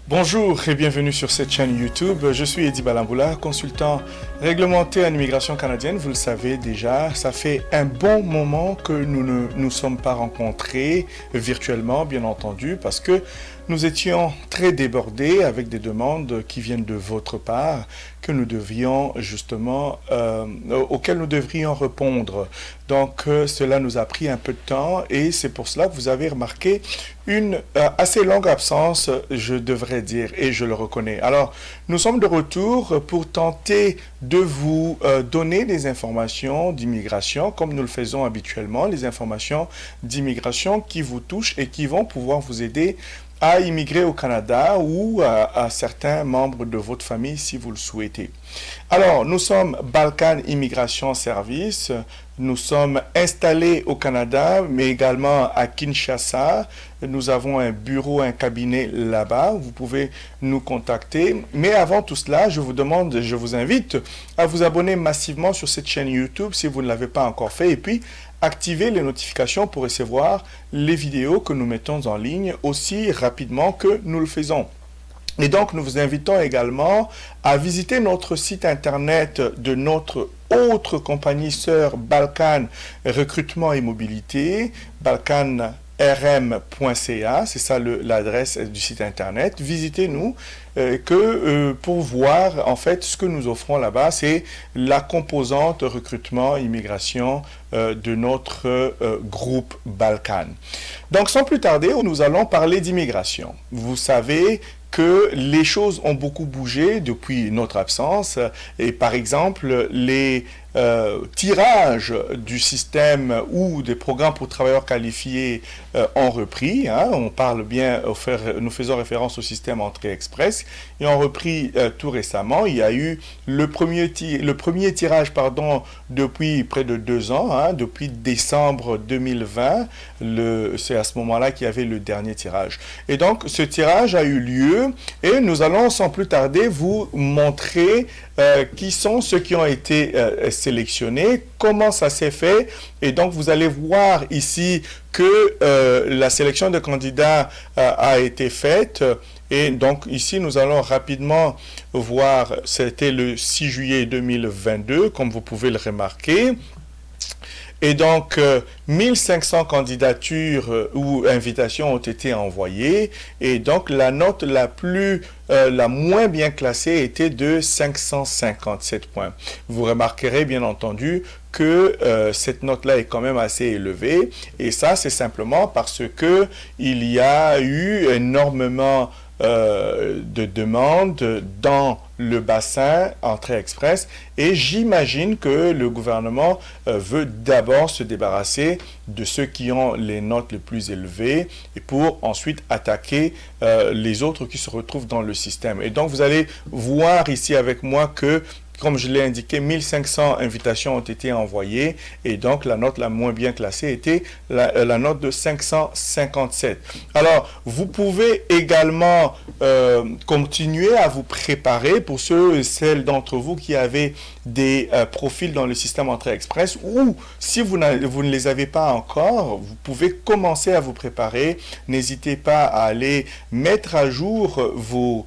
Bonjour et bienvenue sur cette chaîne YouTube. Je suis Eddie Balamboula, consultant réglementé en immigration canadienne. Vous le savez déjà, ça fait un bon moment que nous ne nous sommes pas rencontrés virtuellement, bien entendu, parce que nous étions très débordés avec des demandes qui viennent de votre part, que nous devions justement, auxquelles nous devrions répondre. Donc cela nous a pris un peu de temps et c'est pour cela que vous avez remarqué une assez longue absence, je devrais dire, et je le reconnais. Alors, nous sommes de retour pour tenter de vous donner des informations d'immigration, comme nous le faisons habituellement, les informations d'immigration qui vous touchent et qui vont pouvoir vous aider à immigrer au Canada ou à certains membres de votre famille si vous le souhaitez. Alors, nous sommes Balkan Immigration Service. Nous sommes installés au Canada, mais également à Kinshasa. Nous avons un bureau, un cabinet là-bas. Vous pouvez nous contacter. Mais avant tout cela, je vous invite à vous abonner massivement sur cette chaîne YouTube si vous ne l'avez pas encore fait. Et puis, activez les notifications pour recevoir les vidéos que nous mettons en ligne aussi rapidement que nous le faisons. Et donc, nous vous invitons également à visiter notre site internet de notre autre compagnie sœur Balkan Recrutement et Mobilité, balkanrm.ca, c'est ça l'adresse du site internet. Visitez-nous pour voir en fait ce que nous offrons là-bas, c'est la composante recrutement immigration de notre groupe Balkan. Donc sans plus tarder, nous allons parler d'immigration. Vous savez que les choses ont beaucoup bougé depuis notre absence et par exemple les tirages du système ou des programmes pour travailleurs qualifiés ont repris. On parle bien, nous faisons référence au système Entrée Express et ont repris tout récemment. Il y a eu le premier tirage depuis près de 2 ans, depuis décembre 2020. C'est à ce moment-là qu'il y avait le dernier tirage. Et donc ce tirage a eu lieu et nous allons sans plus tarder vous montrer qui sont ceux qui ont été sélectionnés, comment ça s'est fait. Et donc, vous allez voir ici que la sélection de candidats a été faite. Et donc, ici, nous allons rapidement voir, c'était le 6 juillet 2022, comme vous pouvez le remarquer. Et donc, 1500 candidatures ou invitations ont été envoyées. Et donc, la note la moins bien classée était de 557 points. Vous remarquerez bien entendu que cette note-là est quand même assez élevée. Et ça, c'est simplement parce que il y a eu énormément de demandes dans le bassin Entrée Express et j'imagine que le gouvernement veut d'abord se débarrasser de ceux qui ont les notes les plus élevées et pour ensuite attaquer les autres qui se retrouvent dans le système. Et donc vous allez voir ici avec moi que comme je l'ai indiqué, 1500 invitations ont été envoyées et donc la note la moins bien classée était la note de 557. Alors, vous pouvez également continuer à vous préparer pour ceux et celles d'entre vous qui avaient des profils dans le système Entrée Express ou si vous ne les avez pas encore, vous pouvez commencer à vous préparer. N'hésitez pas à aller mettre à jour vos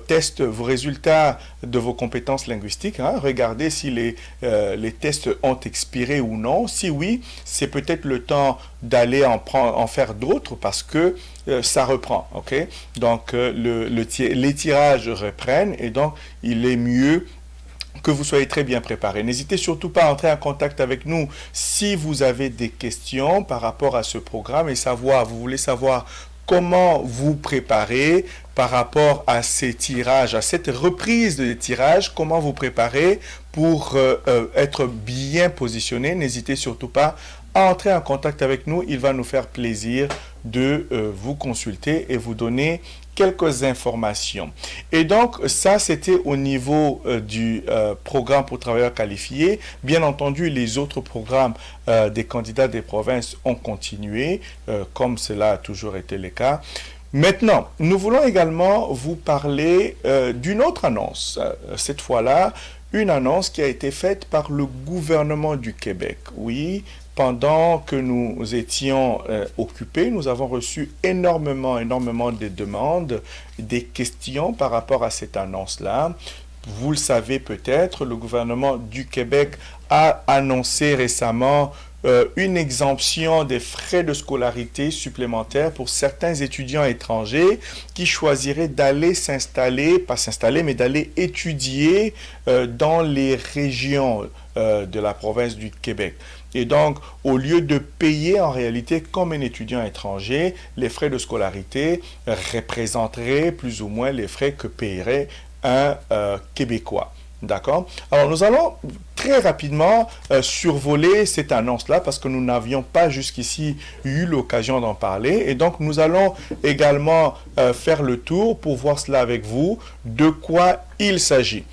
tests, vos résultats de vos compétences linguistiques. Regardez si les tests ont expiré ou non. Si oui, c'est peut-être le temps d'aller en faire d'autres parce que ça reprend. Okay? Donc, les tirages reprennent et donc il est mieux que vous soyez très bien préparés. N'hésitez surtout pas à entrer en contact avec nous si vous avez des questions par rapport à ce programme et vous voulez savoir comment vous préparer par rapport à ces tirages, à cette reprise de tirages, comment vous préparer pour être bien positionné. N'hésitez surtout pas à entrer en contact avec nous. Il va nous faire plaisir de vous consulter et vous donner quelques informations. Et donc, ça, c'était au niveau du programme pour travailleurs qualifiés. Bien entendu, les autres programmes des candidats des provinces ont continué, comme cela a toujours été le cas. Maintenant, nous voulons également vous parler d'une autre annonce. Cette fois-là, une annonce qui a été faite par le gouvernement du Québec. Oui, pendant que nous étions occupés, nous avons reçu énormément de demandes, des questions par rapport à cette annonce-là. Vous le savez peut-être, le gouvernement du Québec a annoncé récemment une exemption des frais de scolarité supplémentaires pour certains étudiants étrangers qui choisiraient d'aller s'installer, pas s'installer, mais d'aller étudier dans les régions de la province du Québec. Et donc, au lieu de payer en réalité comme un étudiant étranger, les frais de scolarité représenteraient plus ou moins les frais que paierait un Québécois. D'accord? Alors, nous allons très rapidement survoler cette annonce-là parce que nous n'avions pas jusqu'ici eu l'occasion d'en parler. Et donc, nous allons également faire le tour pour voir cela avec vous, de quoi il s'agit.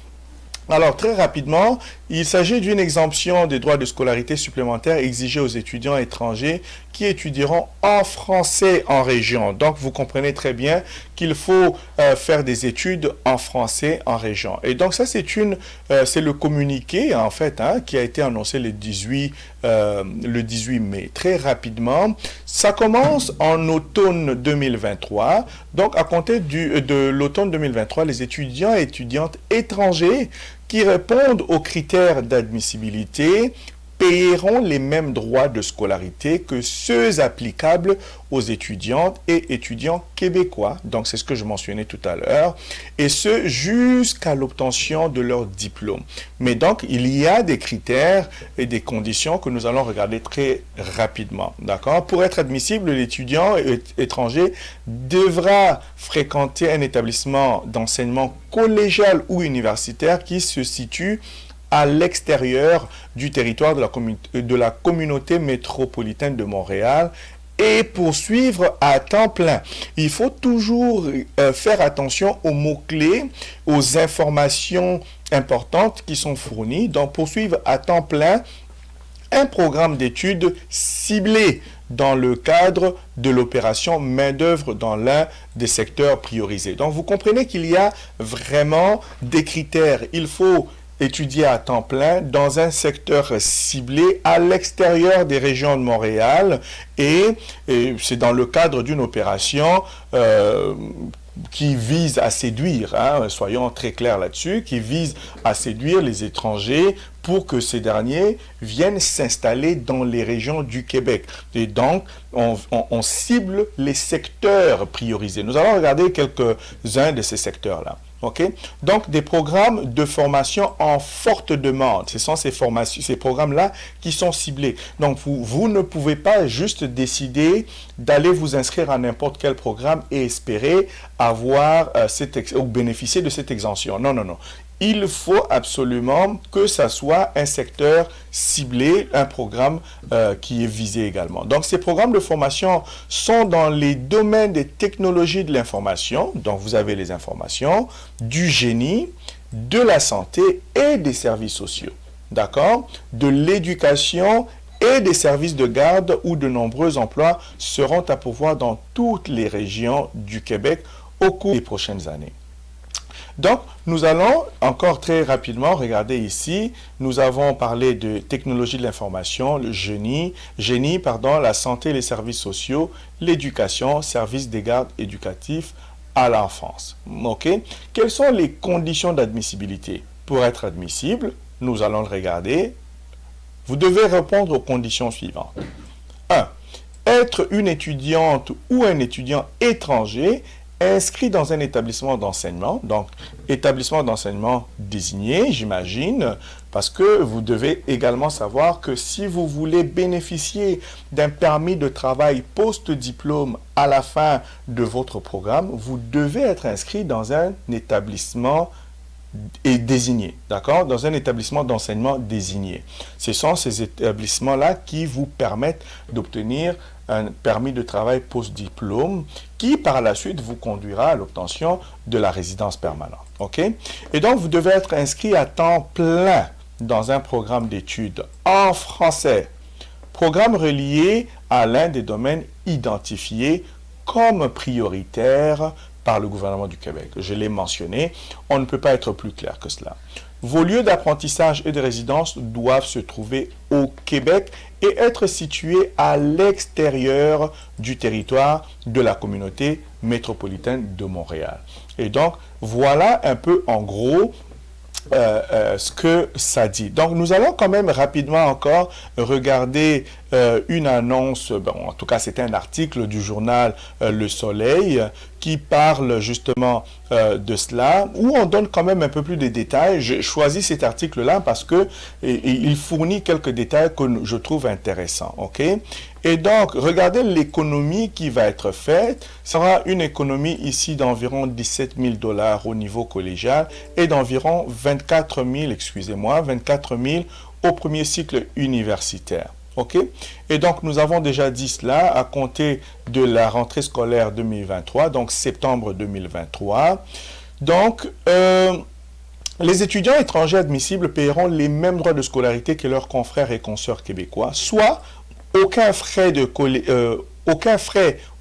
Alors, très rapidement, il s'agit d'une exemption des droits de scolarité supplémentaires exigés aux étudiants étrangers qui étudieront en français en région. Donc, vous comprenez très bien qu'il faut faire des études en français en région. Et donc, ça, c'est le communiqué, en fait, qui a été annoncé le 18 mai. Très rapidement, ça commence en automne 2023. Donc, à compter de l'automne 2023, les étudiants et étudiantes étrangers qui répondent aux critères d'admissibilité paieront les mêmes droits de scolarité que ceux applicables aux étudiantes et étudiants québécois. Donc, c'est ce que je mentionnais tout à l'heure. Et ce, jusqu'à l'obtention de leur diplôme. Mais donc, il y a des critères et des conditions que nous allons regarder très rapidement. D'accord? Pour être admissible, l'étudiant étranger devra fréquenter un établissement d'enseignement collégial ou universitaire qui se situe à l'extérieur du territoire de la communauté métropolitaine de Montréal et poursuivre à temps plein. Il faut toujours faire attention aux mots-clés, aux informations importantes qui sont fournies. Donc, poursuivre à temps plein un programme d'études ciblé dans le cadre de l'opération main-d'œuvre dans l'un des secteurs priorisés. Donc, vous comprenez qu'il y a vraiment des critères. Il faut étudier à temps plein dans un secteur ciblé à l'extérieur des régions de Montréal et c'est dans le cadre d'une opération qui vise à séduire, soyons très clairs là-dessus, qui vise à séduire les étrangers pour que ces derniers viennent s'installer dans les régions du Québec. Et donc, on cible les secteurs priorisés. Nous allons regarder quelques-uns de ces secteurs-là. Okay? Donc, des programmes de formation en forte demande. Ce sont ces programmes-là qui sont ciblés. Donc, vous ne pouvez pas juste décider d'aller vous inscrire à n'importe quel programme et espérer avoir ou bénéficier de cette exemption. Non, non, non. Il faut absolument que ça soit un secteur ciblé, un programme qui est visé également. Donc, ces programmes de formation sont dans les domaines des technologies de l'information. Donc, vous avez les informations, du génie, de la santé et des services sociaux. D'accord? De l'éducation et des services de garde où de nombreux emplois seront à pourvoir dans toutes les régions du Québec au cours des prochaines années. Donc, nous allons encore très rapidement regarder ici, nous avons parlé de technologie de l'information, le génie, la santé, les services sociaux, l'éducation, services des gardes éducatifs à l'enfance. OK? Quelles sont les conditions d'admissibilité? Pour être admissible, nous allons le regarder. Vous devez répondre aux conditions suivantes. 1. Être une étudiante ou un étudiant étranger inscrit dans un établissement d'enseignement, donc établissement d'enseignement désigné, j'imagine, parce que vous devez également savoir que si vous voulez bénéficier d'un permis de travail post-diplôme à la fin de votre programme, vous devez être inscrit dans un établissement désigné, d'accord? Dans un établissement d'enseignement désigné. Ce sont ces établissements-là qui vous permettent d'obtenir un permis de travail post-diplôme qui, par la suite, vous conduira à l'obtention de la résidence permanente. OK? Et donc, vous devez être inscrit à temps plein dans un programme d'études en français, programme relié à l'un des domaines identifiés comme prioritaires par le gouvernement du Québec. Je l'ai mentionné, on ne peut pas être plus clair que cela. Vos lieux d'apprentissage et de résidence doivent se trouver au Québec et être situés à l'extérieur du territoire de la communauté métropolitaine de Montréal. Et donc, voilà un peu en gros ce que ça dit. Donc, nous allons quand même rapidement encore regarder une annonce, bon, en tout cas, c'est un article du journal Le Soleil qui parle justement de cela, où on donne quand même un peu plus de détails. J'ai choisi cet article-là parce que il fournit quelques détails que je trouve intéressants. OK? Et donc, regardez l'économie qui va être faite. Ce sera une économie ici d'environ 17 000 $ au niveau collégial et d'environ 24 000, excusez-moi, 24 000 au premier cycle universitaire. OK? Et donc, nous avons déjà dit cela à compter de la rentrée scolaire 2023, donc septembre 2023. Donc, les étudiants étrangers admissibles paieront les mêmes droits de scolarité que leurs confrères et consoeurs québécois, soit aucun frais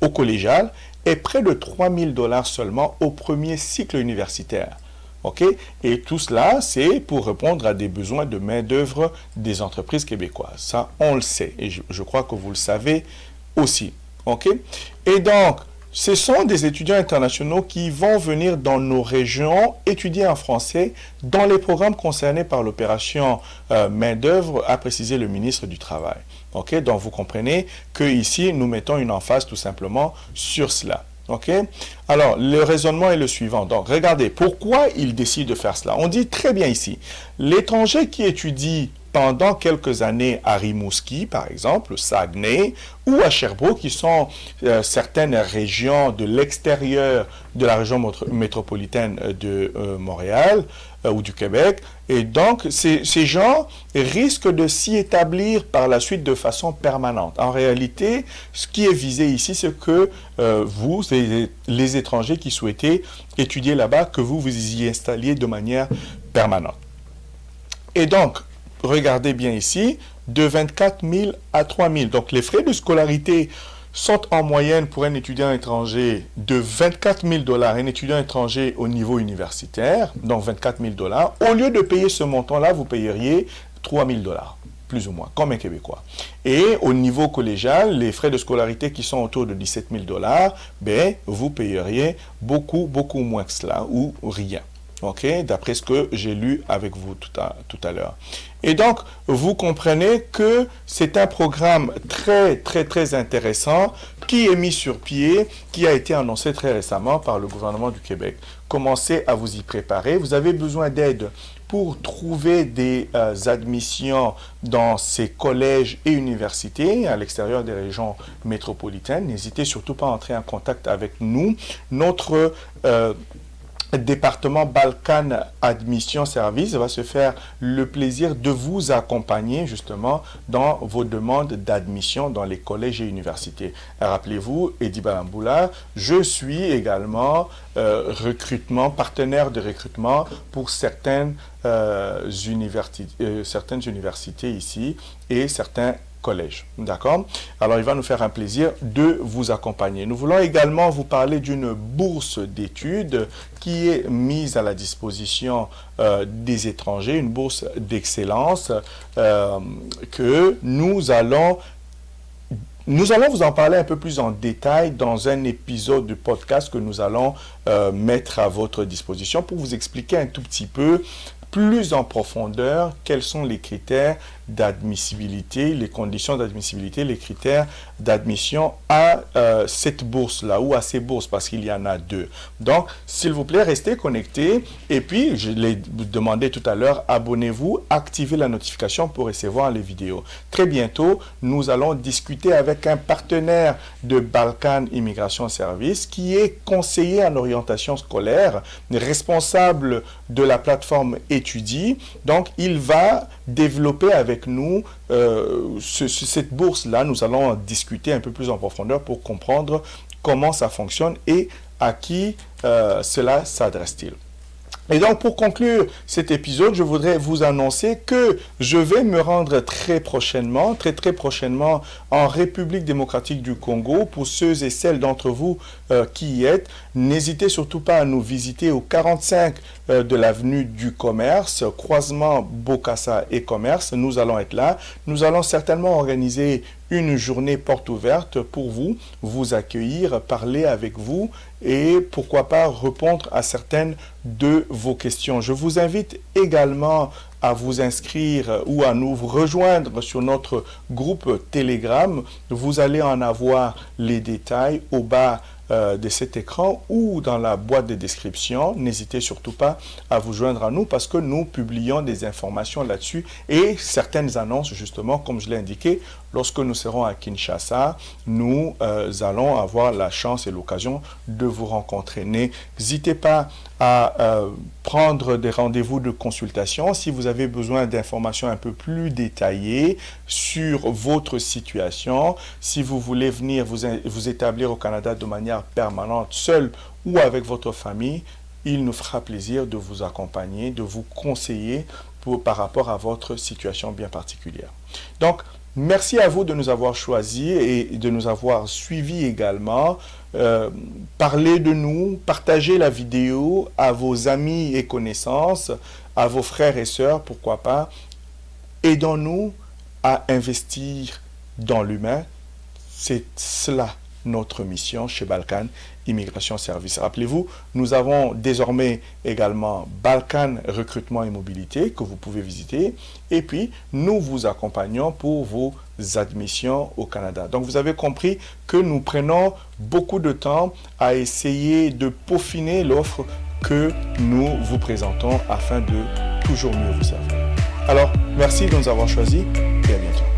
au collégial et près de 3 000 $ seulement au premier cycle universitaire. OK? Et tout cela, c'est pour répondre à des besoins de main-d'œuvre des entreprises québécoises. Ça, on le sait. Et je crois que vous le savez aussi. OK? Et donc, ce sont des étudiants internationaux qui vont venir dans nos régions étudier en français dans les programmes concernés par l'opération main-d'œuvre, a précisé le ministre du Travail. OK? Donc, vous comprenez qu'ici, nous mettons une emphase tout simplement sur cela. OK? Alors, le raisonnement est le suivant. Donc, regardez, pourquoi il décide de faire cela? On dit très bien ici, l'étranger qui étudie pendant quelques années à Rimouski, par exemple, Saguenay, ou à Sherbrooke, qui sont certaines régions de l'extérieur de la région métropolitaine de Montréal ou du Québec. Et donc, ces gens risquent de s'y établir par la suite de façon permanente. En réalité, ce qui est visé ici, c'est que vous, les étrangers qui souhaitez étudier là-bas, que vous y installiez de manière permanente. Et donc, regardez bien ici, de 24 000 à 3 000. Donc, les frais de scolarité sont en moyenne pour un étudiant étranger de 24 000 $, un étudiant étranger au niveau universitaire, donc 24 000 $. Au lieu de payer ce montant-là, vous payeriez 3 000 $, plus ou moins, comme un Québécois. Et au niveau collégial, les frais de scolarité qui sont autour de 17 000 $, ben, vous payeriez beaucoup moins que cela, ou rien. OK, d'après ce que j'ai lu avec vous tout à l'heure. Et donc, vous comprenez que c'est un programme très intéressant qui est mis sur pied, qui a été annoncé très récemment par le gouvernement du Québec. Commencez à vous y préparer. Vous avez besoin d'aide pour trouver des admissions dans ces collèges et universités à l'extérieur des régions métropolitaines. N'hésitez surtout pas à entrer en contact avec nous. Notre département Balkan Admission Service va se faire le plaisir de vous accompagner justement dans vos demandes d'admission dans les collèges et universités. Rappelez-vous, Eddie Balamboula, je suis également partenaire de recrutement pour certaines universités ici et certains collège. D'accord? Alors, il va nous faire un plaisir de vous accompagner. Nous voulons également vous parler d'une bourse d'études qui est mise à la disposition des étrangers, une bourse d'excellence que nous allons vous en parler un peu plus en détail dans un épisode du podcast que nous allons mettre à votre disposition pour vous expliquer un tout petit peu plus en profondeur quels sont les critères d'admissibilité, les conditions d'admissibilité, les critères d'admission à cette bourse-là ou à ces bourses, parce qu'il y en a deux. Donc, s'il vous plaît, restez connectés. Et puis, je l'ai demandé tout à l'heure, abonnez-vous, activez la notification pour recevoir les vidéos. Très bientôt, nous allons discuter avec un partenaire de Balkan Immigration Service qui est conseiller en orientation scolaire, responsable de la plateforme Étudie. Donc, il va développer avec nous cette bourse-là. Nous allons en discuter un peu plus en profondeur pour comprendre comment ça fonctionne et à qui cela s'adresse-t-il. Et donc, pour conclure cet épisode, je voudrais vous annoncer que je vais me rendre très prochainement en République démocratique du Congo. Pour ceux et celles d'entre vous qui y êtes, n'hésitez surtout pas à nous visiter au 45 de l'avenue du Commerce, croisement Bokassa et Commerce. Nous allons être là. Nous allons certainement organiser une journée porte ouverte pour vous accueillir, parler avec vous et pourquoi pas répondre à certaines de vos questions. Je vous invite également à vous inscrire ou à nous rejoindre sur notre groupe Telegram. Vous allez en avoir les détails au bas de cet écran ou dans la boîte de description. N'hésitez surtout pas à vous joindre à nous parce que nous publions des informations là-dessus et certaines annonces, justement, comme je l'ai indiqué, lorsque nous serons à Kinshasa, nous allons avoir la chance et l'occasion de vous rencontrer. N'hésitez pas à prendre des rendez-vous de consultation si vous avez besoin d'informations un peu plus détaillées sur votre situation, si vous voulez venir vous établir au Canada de manière permanente, seul ou avec votre famille. Il nous fera plaisir de vous accompagner, de vous conseiller par rapport à votre situation bien particulière. Donc, merci à vous de nous avoir choisis et de nous avoir suivis également. Parlez de nous, partagez la vidéo à vos amis et connaissances, à vos frères et sœurs, pourquoi pas. Aidons-nous à investir dans l'humain. C'est cela notre mission chez Balkan Immigration Service. Rappelez-vous, nous avons désormais également Balkan Recrutement et Mobilité que vous pouvez visiter et puis nous vous accompagnons pour vos admissions au Canada. Donc vous avez compris que nous prenons beaucoup de temps à essayer de peaufiner l'offre que nous vous présentons afin de toujours mieux vous servir. Alors, merci de nous avoir choisis et à bientôt.